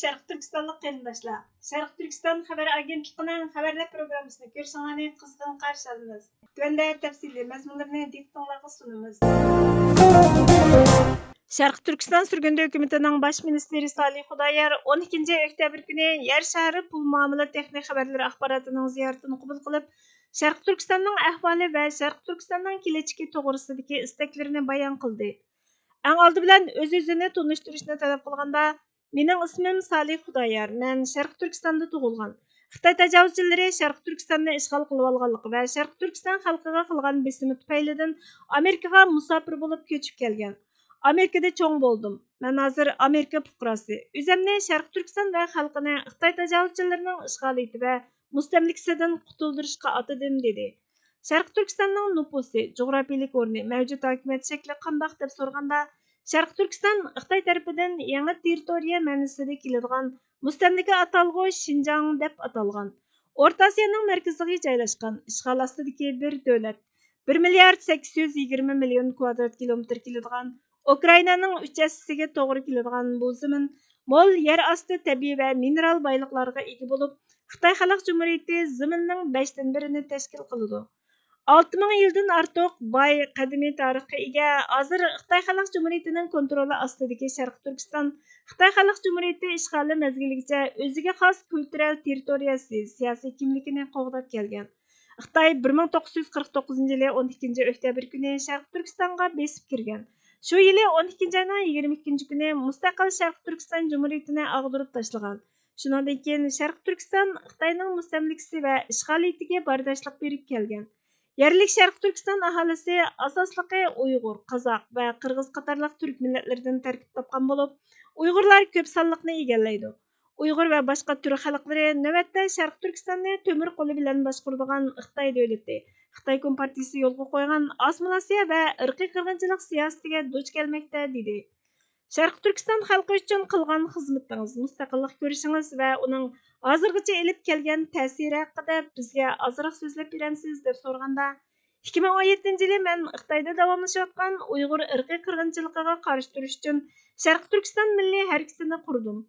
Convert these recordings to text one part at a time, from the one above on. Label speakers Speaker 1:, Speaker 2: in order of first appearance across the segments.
Speaker 1: Şərq Türkistanlıq qarindaşlar. Şərq Türkistan xəbər agentliğinin xəbərlər proqramısını görüşünüzü qızğın qarşı alırıq. Tövəndə təfsili məzmunlarını diqqətinizə sunumuz. Şərq Türkistan sürgündü hökumətinin baş ministri Salih Xudayar 12 oktyabr günü yer şəhəri pul muamele texnik xəbərləri axbaratının ziyaretini qəbul qılıb, Şərq Türkistanның əhvali və Şərq Türkistanның keləcəyi toğrısındakı isteklerini bayan qıldı. Ən aldı bilan öz-özünü tanıştırışını talab qılğanda, mening ismim Salih Xudayar, men Şərq Türkistanda tug'ilgan. Xitoy tajovuzchilari Şərq Türkistonni ishg'ol qilib olganligi va Şərq Türkiston xalqiga qilgan besimi tufaylidan Amerikaga musofir bo'lib ko'chib kelgan. Amerikada cho'ng bo'ldim. Men hozir Amerika fuqarosi. O'zimni Şərq Türkiston va xalqini Xitoy tajovuzchilarining ishg'oliyati va mustamlikasidan qutuldirishga atadim dedi. Şərq Türkistanning nufusi, coğrafiyalik o'rni, mavjud hokimiyat shakli qandoq deb so'raganda, Şərq Türkistan Xitoy tarafidan yangi territoriya ma'nosida keladigan mustamlika atalg'u Şinjan deb atalgan. O'rta Osiyoning markaziga joylashgan, ishg'ol ostidagi bir davlat. 1 milliard 820 million kvadrat kilometr keladigan Ukrainaning 3 hissasiga to'g'ri keladigan bu zamin mo'l yer osti tabiiy va mineral boyliqlarga ega bo'lib, Xitoy Xalq Cumhuriyati zaminning 5dan birini tashkil qiladi. 6000 yildan ortiq boy qadimiy tarixga ega hozir Xitoy Xalq Cumhuriyatining kontroli ostidagi Şərq Türkiston Xitoy Xalq Cumhuriyati ishg'oli mezgiligacha o'ziga xos kultural territoriyasi, siyosiy kimligini qo'g'dab kelgan. Xitoy 1949 yili 12 oktyabr kuni Şərq Türkistonga besib kirgan. Shu yili 12 ayning 22 kuni mustaqil Şərq Türkiston Cumhuriyatini ag'dirib tashlagan. Shundan keyin Şərq Türkiston Xitoyning mustamlikasi va ishg'oliyatiga bardoshlik berib kelgan. Yerlik Şərq Türkiston aholisi asosliqi Uyg'ur, Qozoq va Qirg'iz qatorliq turk millatlaridan tarkib topgan bo'lib, Uyg'urlar ko'p sonliqni egallaydi. Uyg'ur va boshqa turk xalqlari navbatda Şərq Türkistonni to'mir qo'li bilan boshqaradigan Xitoy davlati, Xitoy Kompartiyasi yo'lga qo'ygan assimilyatsiya va irqiy qirg'inchilik siyosatiga duch kelmoqda dedi. Şərq Türkiston xalqi uchun qilgan xizmatingiz, mustaqillik ko'rishingiz va uning hozirgacha elib kelgan ta'siri haqida bizga ozroq so'zlab berasiz deb so'raganda, 2017 yili men Xitoyda davomlashayotgan Uyg'ur irqiy qirg'inchiligiga qarshi turish uchun Şərq Türkiston milliy harakatini qurdim.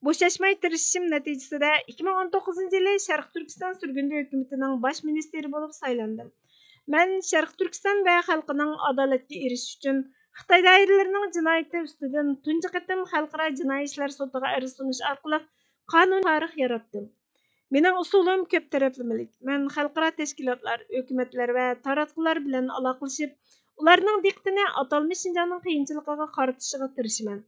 Speaker 1: Bo'shashmay tirishishim natijasida 2019 yili Şərq Türkiston sürgündü hökumatining bosh ministri bo'lib saylandim. Men Şərq Türkiston va xalqining adolatga erishish uchun Xitoy doiralarining jinoyati ustidan tunji qatim xalqaro jinoiy ishlar sudiga arz sunish orqali qonun tarix yaratdim. Mening usulim ko'p taraflamalik. Men xalqaro tashkilotlar, hukumatlar va taratqular bilan aloqalashib, ularning diqqatini atalmish Şinjanning qiyinchiligiga qaratishiga tirishaman.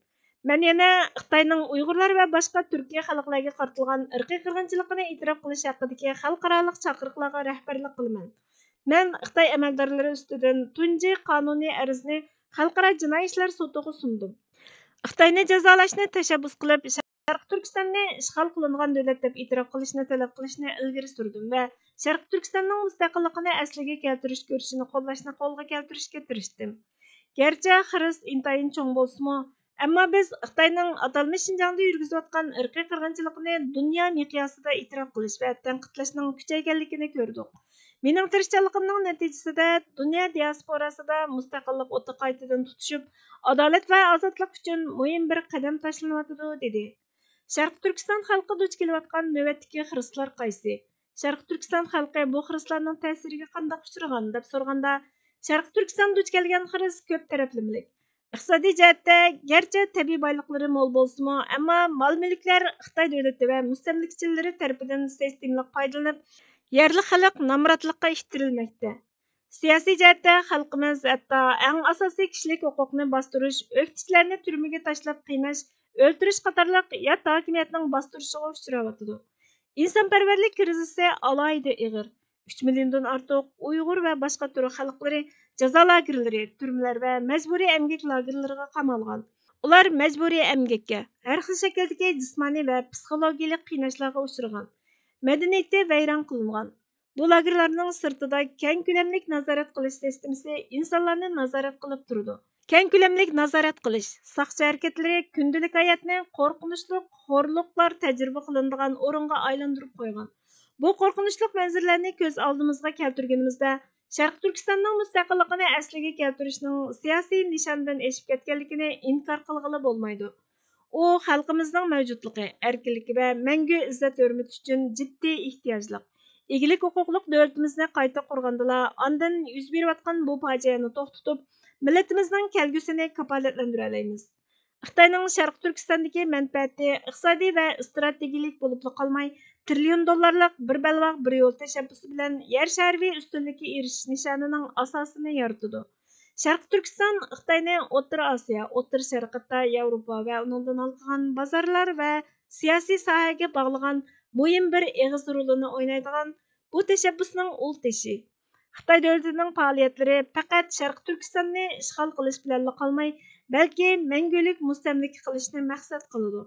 Speaker 1: Men yana Xitoyning Uyg'urlar va boshqa Turkiya xalqlariga qaratilgan irqiy qirg'inchilikni e'tirof qilish haqidagi xalqaroliq chaqiriqlarga rahbarlik qilaman. Men Xitoy amaldorlari ustidan tunji qonuniy arzni xalqaro jinoiy ishlar sudiga sundim. Xitoyni jazolashni tashabbus qilib, Şərq Türkistonni ishg'ol qilingan davlat deb e'tirof qilishni talab qilishni ilgari surdim va Şərq Türkistonning mustaqilligini asliga keltirish ko'rishini qo'llashni qo'lga keltirishga tirishdim. Gerçi xirist intayin cho'ng bo'lsa-mu, ammo biz Xitoyning atalmish Şinjanda yurgizayotgan irqiy qirg'inchilikni dunyo miqyosida e'tirof qilish va tanqidlashning kuchayganligini ko'rdik. Mening tirishchanligimning natijasida dunyo diasporasida mustaqillik o'ti qaytadan tutishib, adolat va ozodlik uchun muhim bir qadam tashlanyapti dedi. Şərq Türkiston xalqi duch kelayotgan navbatdagi xiristlar qaysi? Şərq Türkiston xalqi bu xiristlarning ta'siriga qanday uchragan deb so'raganda, Şərq Türkiston duch kelgan xirist ko'p taraflamalik. Iqtisodiy jihatda garchi tabiiy boyliqlari mo'l bo'lsa-mu, ammo mol-mulklar Xitoy davlati va mustamlikachilari tomonidan sistemlik foydalanib, yerli xalq nomrodlikqa ittirilmoqda. Siyosiy jihatda xalqimiz hatto eng asosiy kishilik huquqni bostirish, o'qituvchilarni turmaga tashlab qiynash, o'ltirish qatorliq yat hokimiyatning bostirishiga uchrayotdi. İnsanparvarlik krizisi alohida ig'ir. 3 milliondan ortiq Uyg'ur va boshqa turk xalqlari jazo lagerlari, turmalar va majburiy emgak lagerlariga qamalgan. Ular majburiy emgakka, har xil shakldagi jismoniy va psixologik qiynashlarga uchragan. Madaniyati vayron qilingan. Bu lagerlarning sirtida keng ko'lamlik nazorat qilish sistemasi insonlarni nazorat qilib turdi. Keng ko'lamlik nazorat qilish, saqchi harakatlari kundalik hayotni qo'rqinchli xo'rliqlar tajriba qilinadigan o'ringa aylantirib qo'ygan. Bu qo'rqinchli manzarlarni ko'z oldimizga keltirganimizda, Şərq Türkistonning mustaqilligini asliga keltirishning siyosiy nishondan eshib ketganligini inkor qilg'ili bo'lmaydi. u xalqimizning mavjudligi, erkinligi va mangu izzat hurmat uchun jiddiy ehtiyojliq. Egilik huquqliq davlatimizni qayta qurgandila, ondan yuz berayotgan bu fojiani to'xtatib, millatimizning kelgusini kafolatlandira olamiz. Xitoyning Sharq Turkistondagi manfaati iqtisodiy va strategik bo'lib qolmay, trillion dollarlik bir balvoq bir yo'l tashabbusi bilan yer shariviy ustunlikka erishish nishonining asosini yaratadi. Sharq Turkiston Xitoyni O'rta Osiyo, O'rta Sharqda Yevropa va undan olgan bozorlar va siyosiy sohaga bog'lagan muhim bir eg'iz rolini o'ynaydigan bu tashabbusning ul tashi. Xitoy davlatining faoliyatlari faqat Sharq Turkistonni ishg'ol qilish bilan qolmay, balki mangulik mustamlika qilishni maqsad qiladi.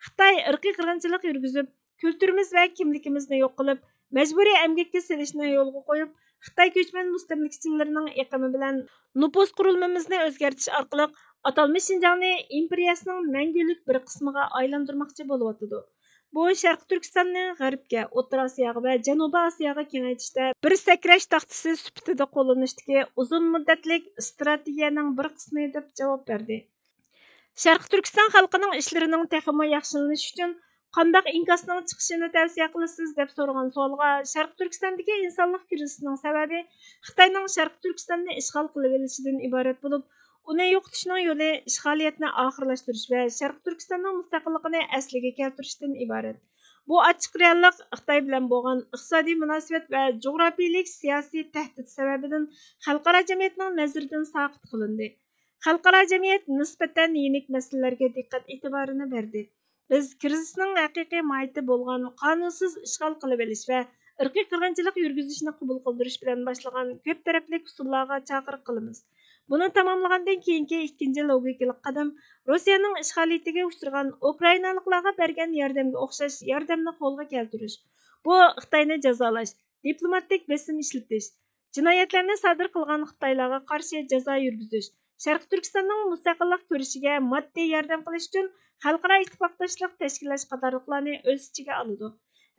Speaker 1: Xitoy irqiy qirg'inchilik yurgizib, kültürümüz ve kimlikimizni yo'q qilib, majburiy emgakka silishni yo'lga qo'yib, Xitoy ko'chman mustamlikachilarning iqimi bilan nüfus qurilmamizni o'zgartirish orqali atalmish Şinjanni imperiyasining mangulik bir qismiga aylantirmoqchi bo'lyotdi. Bu Sharq Turkistonni G'arbga, O'rta Osiyoga va Janubiy Osiyoga kengaytirishda bir sakrash taxtasi sifatida qo'llanishdagi uzun muddatlik strategiyaning bir qismi deb javob berdi. Sharq Turkiston xalqining ishlarining texmo yaxshilanishi uchun qandaq inkasning chiqishini tavsiya qilasiz deb so'ragan savolga Sharq Turkistondagi insonlik krizisining sababi Xitoyning Sharq Turkistonni ishg'ol qilib olishidan iborat bo'lib, uni yo'qotishning yo'li ishg'oliyatni oxirlashtirish va Sharq Turkistonning mustaqilligini asliga keltirishdan iborat. Bu ochiq reallik Xitoy bilan bo'lgan iqtisodiy munosabat va jo'grafiyalik siyosiy tahdid sababidan xalqaro jamiyatning nazaridan soqit qilindi. Xalqaro jamiyat nisbatan yenik masalalarga diqqat e'tiborini berdi. Biz krizisning haqiqiy mohiyati bo'lgan qonunsiz ishg'ol qilib olish va irqiy qirg'inchilik yurgizishni qabul qildirish bilan boshlagan ko'p tarafli usullarga chaqiriq qilamiz. Buni tamomlagandan keyingi ikkinchi logikalik qadam Rossiyaning ishg'oliyatiga uchragan Ukrainaliklarga bergan yordamga o'xshash yordamni qo'lga keltirish. Bu Xitoyni jazolash, diplomatik bosim ishlatish, jinoyatlarni sodir qilgan Xitoylarga qarshi jazo yurgizish, Sharq Turkistonning mustaqillik ko'rishiga moddiy yordam qilish uchun xalqaro ittifoqdoshlik tashkillash qatorliqlarni o'z ichiga oladi.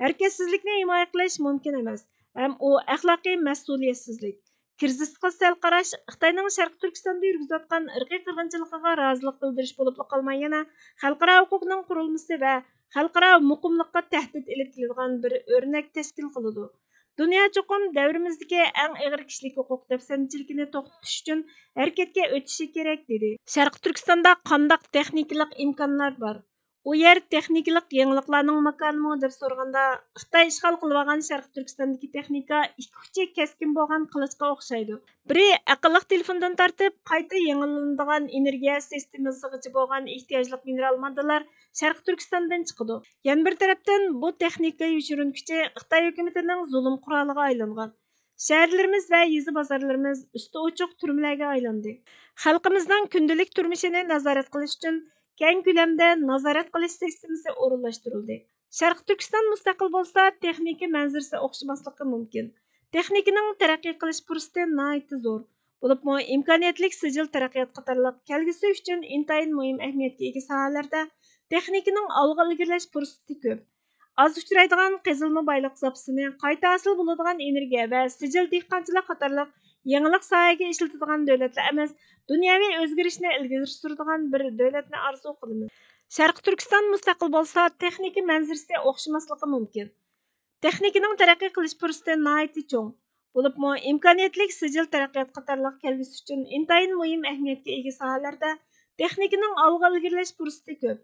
Speaker 1: Harakatsizlikni himoya qilish mumkin emas, ham u axloqiy mas'uliyatsizlik. Krizisga sal qarash Xitoyning Sharq Turkistonda yurgizayotgan irqiy qirg'inchiligiga rozilik bildirish bo'lib qolmay, yana xalqaro huquqning qurilmasi va xalqaro muqimlikqa tahdid ilib keladigan bir o'rnak tashkil qiladi. Dünya cho'qim davrimizdagi eng og'ir kishilik huquq dafsanchiligini to'xtatish uchun harakatga o'tishi kerak dedi. Sharq Turkistonda qandaq texnikalik imkonlar bor? U yer texnikalik yangiliklarning makonimi deb so'raganda, Xitoy ishg'ol qilib olgan Sharq Turkistondagi texnika ikki uchi keskin bo'lgan qilichga o'xshaydi. Biri aqlli telefondan tortib, qayta yangilanadigan energiya sistemasigacha bo'lgan ehtiyojli mineral moddalar Sharq Turkistondan chiqadi. Yana bir tarafdan bu texnika yoshirinkichi Xitoy hukumatining zulm quroliga aylangan. Shaharlarimiz va yezi bozorlarimiz usti ochiq turmalarga aylandi. Xalqimizning kundalik turmushini nazorat qilish uchun keng ko'lamda nazorat qilish sistemasi o'rinlashtirildi. Sharq Turkiston mustaqil bo'lsa, texnika manzarasi o'xshamasligi mumkin. Texnikaning taraqqiy qilish fursati nihoyatda zo'r. Bo'libmi imkoniyatli sijil taraqqiyot qatorliq kelgusi uchun intayin muhim ahamiyatga ega sohalarda texnikaning olg'a ilgirlash fursati ko'p. Az uchraydigan qazilma boylik zapasini qayta hosil bo'ladigan energiya va sijil dehqonchilik qatorliq yangilik sohaga ishlatadigan davlatlar emas, dunyoviy o'zgarishni ilgari suradigan bir davlatni orzu qilamiz. Sharq Turkiston mustaqil bo'lsa, texnika manzarasi o'xshamasligi mumkin. Texnikaning taraqqiy qilish fursati nihoyatda cho'ng. Bo'libmi imkoniyatli sijil taraqqiyot qatorliq kelgusi uchun intayin muhim ahamiyatga ega sohalarda texnikaning olg'a ilgirlash fursati ko'p.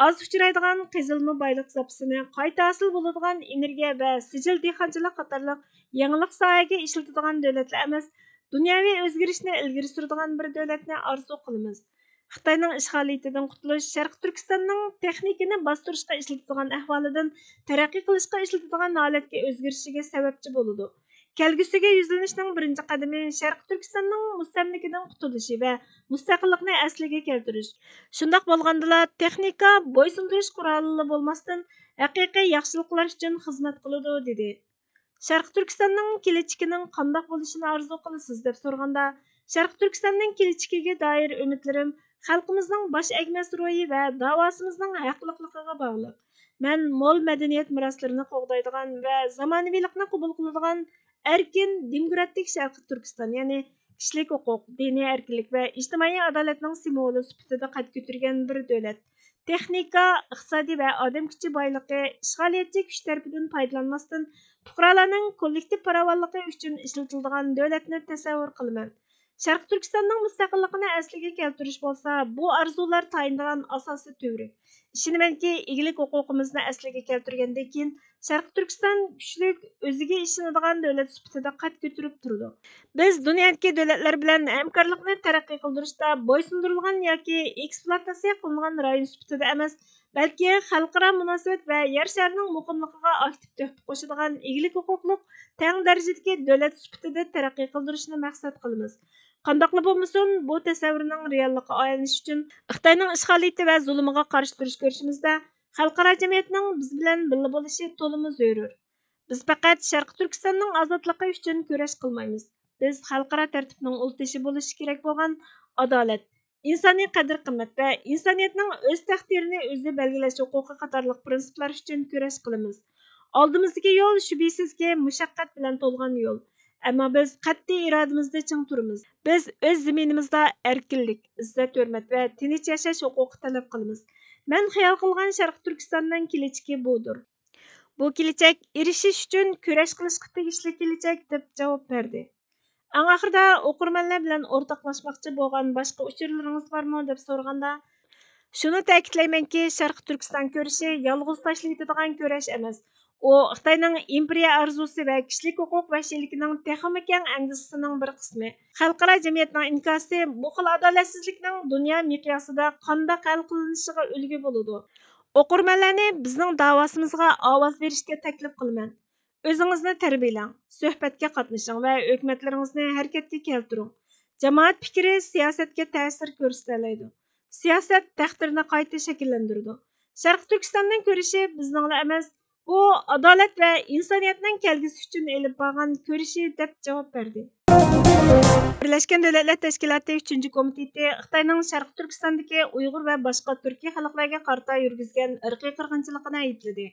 Speaker 1: Az uchraydigan qazilma boylik zapasini qayta hosil bo'ladigan energiya va sijil dehqonchilik qatorliq yangilik sohaga ishlatadigan davlatlar emas, dunyoviy o'zgarishni ilgari suradigan bir davlatni orzu qilamiz. Xitoyning ishg'oliyatidan qutulish Sharq Turkistonning texnikani bostirishga ishlatadigan ahvolidan taraqqiy qilishga ishlatadigan holatga o'zgarishiga sababchi bo'ladi. Kelgusiga yuzlanishning birinchi qadami Sharq Turkistonning mustamlikadan qutulishi va mustaqillikni asliga keltirish. Shundoq bo'lgandala, texnika bo'ysundirish quroli bo'lmasdan haqiqiy yaxshiliklar uchun xizmat qiladi dedi. Sharq Turkistonning kelajagining qandoq bo'lishini orzu qilasiz deb so'raganda, Sharq Turkistonning kelajagiga doir umidlarim xalqimizning bosh egmas ro'yi va da'vosimizning haqliqligiga bog'liq. Men mo'l madaniyat meroslarini qo'g'daydigan va zamonaviylikni qabul qiladigan erkin, demokratik Sharq Turkiston, ya'ni kishilik huquq, diniy erkinlik va ijtimoiy adolatning simvoli sifatida qad ko'targan bir davlat. texnika, iqtisodiy va odam kuchi boyligi ishg'oliyatchi kuch tarafidan foydalanmasdan fuqarolarning kollektiv farovonligi uchun ishlatiladigan davlatni tasavvur qilaman. Sharq Turkistonning mustaqilligini asliga keltirish bo'lsa, bu arzular tayinlagan asosiy tövri. İşinamanki, egilik huquqimizni asliga keltirgandan keyin Sharq Turkiston kuchlik, o'ziga ishonadigan davlat sifatida qad ko'tarib turdi. Biz dunyodagi davlatlar bilan hamkorlikni taraqqiy qildirishda bo'ysundirilgan yoki ekspluatatsiya qilingan rayon sifatida emas, balki xalqaro munosabat va yer sharining muqimligiga aktiv töhfa qo'shadigan egilik huquqliq teng darajadagi davlat sifatida taraqqiy qildirishni maqsad qilamiz. Qandaqla bo'lmasin, bu tasavvurning reallikqa aylanishi uchun Xitoyning ishg'oliyati va zulmiga qarshi turish ko'rishimizda xalqaro jamiyatning biz bilan birga bo'lishi to'liq zarur. Biz faqat Sharq Turkistonning ozodligi uchun kurash qilmaymiz. Biz xalqaro tartibning ultishi bo'lishi kerak bo'lgan adolat, insoniy qadr-qimmat va insoniyatning o'z taqdirini o'zi belgilash huquqi qatorliq prinsiplar uchun kurash qilamiz. Oldimizdagi yo'l shubhisizki mushaqqat bilan to'lgan yo'l. Ammo biz qat'iy irodamizda ching turamiz. Biz o'z zaminimizda erkinlik, izzat, hurmat va tinch yashash huquqi talab qilamiz. Men xayol qilgan Sharq Turkistonning kelajagi budir. Bu kelajak erishish uchun kurash qilishga tegishli kelajak deb javob berdi. Eng oxirida o'qirmanlar bilan o'rtoqlashmoqchi bo'lgan boshqa uchurlaringiz bormi deb so'raganda, shuni ta'kidlaymanki, Sharq Turkiston kurashi yolg'iz tashlaydigan kurash emas. O, Xitoyning imperiya arzusi va kishilik huquq vahshiyligining texnik keng angizisining bir qismi. Xalqaro jamiyatning inkosi bu xil adolatsizlikning dunyo miqyosida qanday hal qilinishiga ulgu bo'ladi. O'qirmanlarni bizning da'vosimizga ovoz berishga taklif qilaman. O'zingizni tarbiyalang, suhbatga qatnashing va hukumatlaringizni harakatga keltiring. Jamoat fikri siyosatga ta'sir ko'rsatadi. Siyosat taqdirni qayta shakllantiradi. Sharq Turkistonning ko'rishi bizninglar emas, bu adolat va insoniyatning kelgusi uchun elib borgan ko'rishi deb javob berdi. Birlashgan Davlatlar Tashkiloti 3-komiteti Xitoyning Sharq Turkistondagi Uyg'ur va boshqa turkiy xalqlarga qarata yurgizgan irqiy qirg'inchilikni aybladi.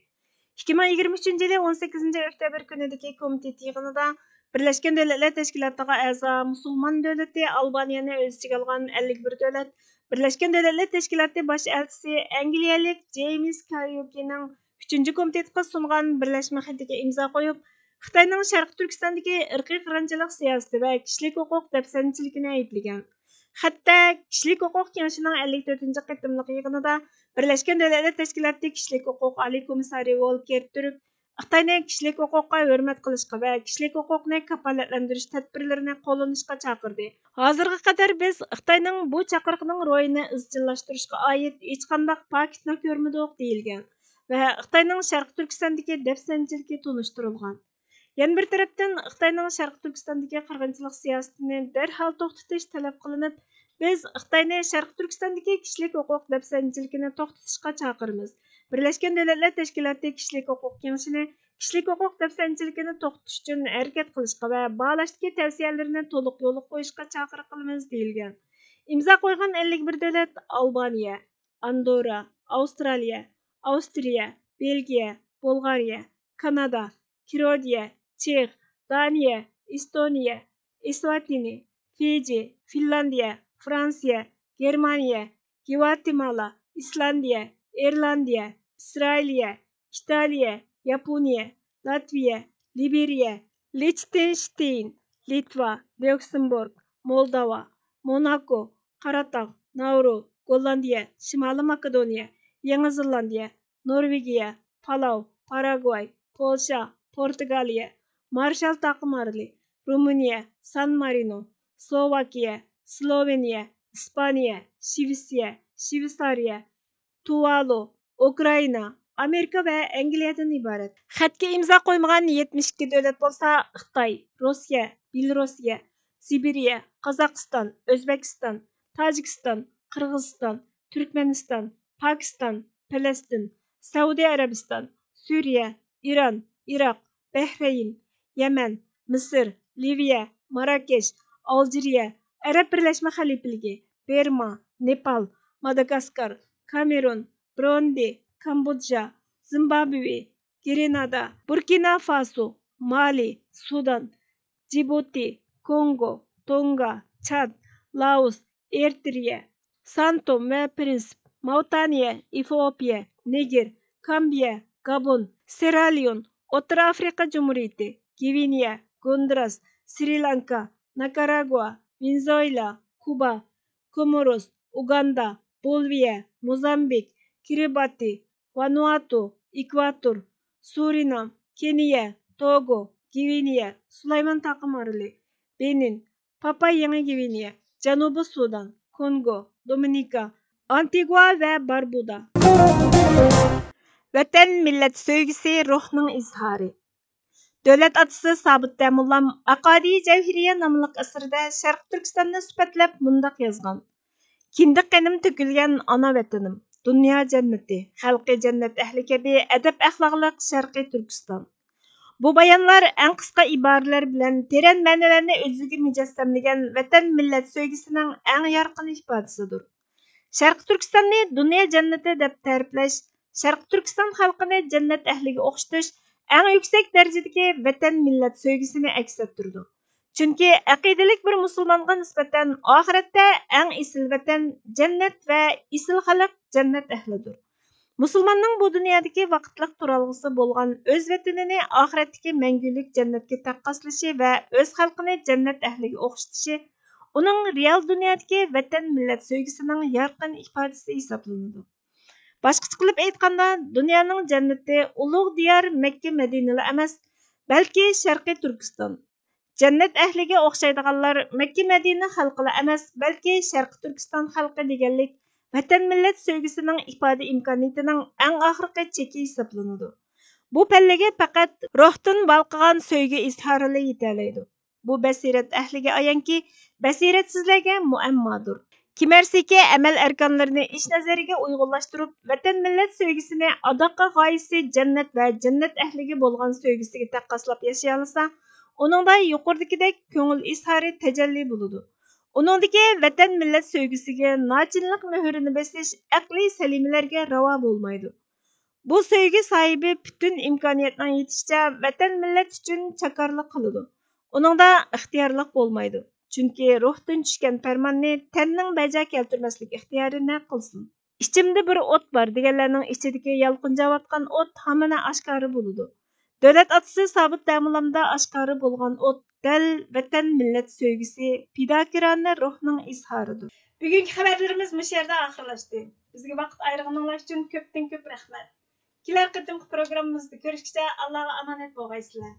Speaker 1: 2023 yili 18 oktyabr kunidagi komitet yig'inida Birlashgan Davlatlar Tashkilotiga a'zo musulmon davlati Albaniyani o'z ichiga olgan 51 davlat Birlashgan Davlatlar Tashkiloti bosh elchisi Angliyalik James Kariukining 3-komitetga sungan birlashma xatiga imzo qo'yib, Xitoyning Sharq Turkistondagi irqiy qirg'inchilik siyosati va kishilik huquq dafsanchiligini ayblagan. Xatda kishilik huquq kengashining 54-qatimliq yig'inida Birlashgan Davlatlar Tashkiloti kishilik huquq oliy komissari Volker Turk Xitoyni kishilik huquqqa hurmat qilishga va kishilik huquqni kafolatlantirish tadbirlarini qo'llanishga chaqirdi. Hozirga qadar biz Xitoyning bu chaqiriqning ro'yini izchillashtirishga oid hech qanday paketni ko'rmadik deyilgan va Xitoyning Sharq Turkistondagi dafsanchiligi tunishtirilgan. Yana bir tarafdan Xitoyning Sharq Turkistondagi qirg'inchilik siyosatini darhol to'xtatish talab qilinib, biz Xitoyni Sharq Turkistondagi kishilik huquq dafsanchiligini to'xtatishga chaqiramiz. Birlashgan Davlatlar Tashkiloti kishilik huquq kengashini kishilik huquq dafsanchiligini to'xtatish uchun harakat qilishga va bağlashdagi tavsiyalarini to'liq yo'lga qo'yishga chaqiriq qilamiz deyilgan. Imzo qo'ygan 51 davlat Albaniya, Andorra, Avstraliya, Avstriya, Belgiya, Bolgariya, Kanada, Kirodiya, Chex, Daniya, Estoniya, Esvatini, Fiji, Finlandiya, Fransiya, Germaniya, Gvatemala, Islandiya, Irlandiya, İsrailiya, İtaliya, Yaponiya, Latviya, Liberiya, Liechtenstein, Litva, Lüksemburg, Moldova, Monaco, Qarataq, Nauru, Gollandiya, Shimoliy Makedoniya, Yangi Zelandiya, Norvegiya, Palau, Paraguay, Polsha, Portugaliya, Marshall Taqimorli, Ruminiya, San Marino, Slovakiya, Sloveniya, İspaniya, Shveysariya, Tuvalu, Ukrayna, Amerika va Angliyadan iborat. Xatga imzo qo'ymagan 72 davlat bo'lsa, Xitoy, Rossiya, Belorussiya, Sibiriya, Qozog'iston, O'zbekiston, Tojikiston, Qirg'iziston, Turkmaniston, Pokiston, Falastin, Saudiya Arabiston, Suriya, Iron, Iroq, Bahrayn, Yaman, Misr, Liviya, Marokash, Aljeriya, Arab Birlashma Xalifaligi, Burma, Nepal, Madagaskar, Kamerun, Burundi, Kamboja, Zimbabwe, Grenada, Burkina Faso, Mali, Sudan, Djibouti, Kongo, Tonga, Chad, Laos, Eritrea, San Tom ve Príncipe, Mauritaniya, Efiopiya, Niger, Kambiya, Gabon, Sierra-Leone, O'rta Afrika Cumhuriyeti, Gvineya, Gonduras, Sri-Lanka, Nikaragua, Venezuela, Kuba, Komoros, Uganda, Bolivia, Mozambik, Kiribati, Vanuatu, Ekvator, Surinam, Keniya, Togo, Gvineya, Sulaymon Taqim Oroli, Benin, Papua Yangi Gvineya, Janubiy Sudan, Kongo, Dominika, Antigua və Barbuda. Vətən millət söygüsü ruhның izharı. Dövlət atası Sabit Dəmullam Aqadi Cəvhiriyə namlıq əsərdə Şərq Türkistanını süpətləb mundaq yazğan. Kindiq qenim tökülgən ana vətənim, dünya cənnəti, xalqi cənnət əhli kəbi ədəb əxlaqlıq Şərqi Türkistan. Bu bayanlar ən qısqa ibarələr bilən teran mənalarını özüge mücəssəmləyən vətən millət söygüsünün ən yarqın ifadəsidir. Şərqi Türkistanni dünya cənnəti deb tərifləş, Şərqi Türkistan xalqını cənnət əhliga o'xshatish ən yüksək dərəcədəki vətən millət söygüsünü əks ettirdi. Çünki aqidalik bir musulmonga nisbatan oxiratda ən isil vətən cənnət və isil xalq cənnət əhlidir. Musulmonning bu dunyodagi vaqtliq turalg'isi bo'lgan o'z vatanini oxiratdagi mangulik jannatga taqqoslashi va o'z xalqini jannat ahliga o'xshatishi uning real dunyodagi vatan millat sevgisining yorqin ifodasi hisoblanadi. Boshqacha qilib aytganda, dunyoning jannati ulug' diyor Makka Madinalar emas, balki Sharqiy Turkiston. Jannat ahliga o'xshaydiganlar Makka Madina xalqilar emas, balki Sharqiy Turkiston xalqi deganlik vatan millat sevgisining ifoda imkoniyatining eng oxirgi cheki hisoblanadi. Bu pallaga faqat ruhdan balqigan sevgi izhorila yetalaydi. Bu basirat ahliga ayonki, basiratsizlarga muammodir. Kimersiki amal arkonlarini ish nazariga uyg'unlashtirib, vatan millat sevgisini adoqqa g'oyasi jannat va jannat ahliga bo'lgan sevgisiga taqqoslab yashay olsa, uningda yuqoridagidek ko'ngil izhori tajalli bo'ladi. Uningdagi vatan millat sevgisiga nochinlik muhrini besish aqliy salimalarga ravo bo'lmaydi. Bu sevgi sahibi bütün imkoniyatning yetishicha vatan millat uchun chakorlik qiladi. Uningda ixtiyorlik bo'lmaydi. Chunki ruhdan tushgan farmonni tanning bajo keltirmaslik ixtiyori ne qilsin. İchimda bir o't bor deganlarning ichidagi yalqinjayotgan o't hamma oshkora bo'ladi. Davlat atası Sabit Dəmullamda oshkora bo'lgan o't dal vatan millat sevgisi, fidokirona ruhning izhoridir. Bugungi xabarlarimiz bu yerda oxirlashdi. Bizga vaqt ayirganingiz uchun ko'pdan ko'p rahmat. Kelar qatimki programmamizda ko'rishguncha Allohga omonat bo'lgaysizlar.